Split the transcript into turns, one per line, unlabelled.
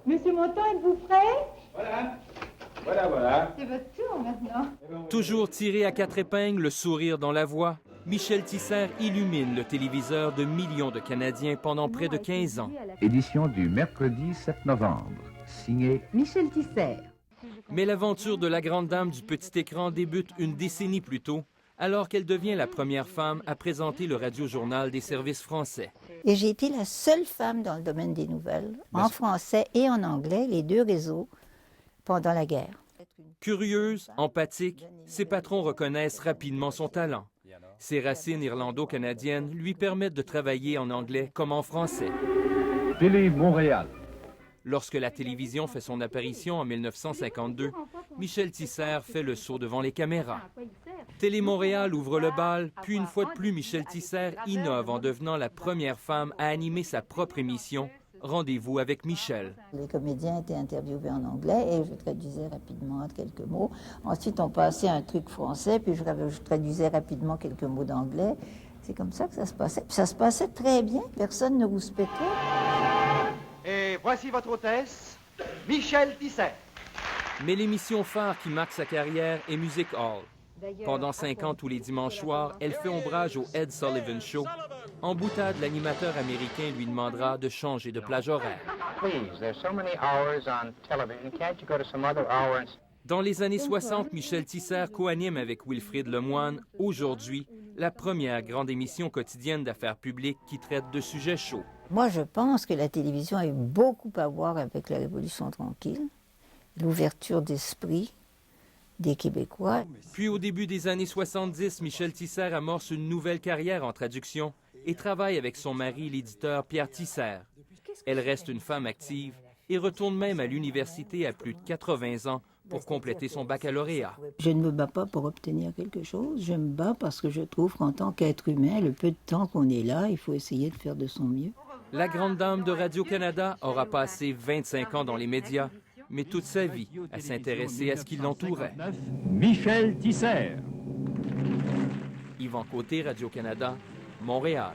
Monsieur Monton, êtes-vous prêt?
Voilà.
C'est votre tour maintenant.
Toujours tiré à quatre épingles, le sourire dans la voix, Michel Tisser illumine le téléviseur de millions de Canadiens pendant près de 15 ans.
Édition du mercredi 7 novembre. Signé
Michel Tisser.
Mais l'aventure de la grande dame du petit écran débute une décennie plus tôt, alors qu'elle devient la première femme à présenter le radiojournal des services français.
Et j'ai été la seule femme dans le domaine des nouvelles, en français et en anglais, les deux réseaux, pendant la guerre.
Curieuse, empathique, ses patrons reconnaissent rapidement son talent. Ses racines irlando-canadiennes lui permettent de travailler en anglais comme en français.
Télé Montréal.
Lorsque la télévision fait son apparition en 1952, Michel Tisser fait le saut devant les caméras. Télé Montréal ouvre le bal, puis une fois de plus, Michel Tisser innove en devenant la première femme à animer sa propre émission, Rendez-vous avec Michel.
Les comédiens étaient interviewés en anglais et je traduisais rapidement quelques mots. Ensuite, on passait à un truc français, puis je traduisais rapidement quelques mots d'anglais. C'est comme ça que ça se passait. Puis ça se passait très bien, personne ne rouspétait.
Et voici votre hôtesse, Michel Tisser.
Mais l'émission phare qui marque sa carrière est Music Hall. Pendant 5 ans, tous les dimanches soirs, elle fait ombrage au Ed Sullivan Show. En boutade, l'animateur américain lui demandera de changer de plage horaire. Dans les années 60, Michel Tisser co-anime avec Wilfrid Lemoine, aujourd'hui, la première grande émission quotidienne d'affaires publiques qui traite de sujets chauds.
Moi, je pense que la télévision a eu beaucoup à voir avec la Révolution tranquille, l'ouverture d'esprit des Québécois.
Puis au début des années 70, Michel Tisser amorce une nouvelle carrière en traduction et travaille avec son mari, l'éditeur Pierre Tisser. Elle reste une femme active et retourne même à l'université à plus de 80 ans pour compléter son baccalauréat.
Je ne me bats pas pour obtenir quelque chose, je me bats parce que je trouve qu'en tant qu'être humain, le peu de temps qu'on est là, il faut essayer de faire de son mieux.
La grande dame de Radio-Canada aura passé 25 ans dans les médias, mais toute sa vie à s'intéresser à ce qui l'entourait.
Michel Tisser.
Yvan Côté, Radio-Canada, Montréal.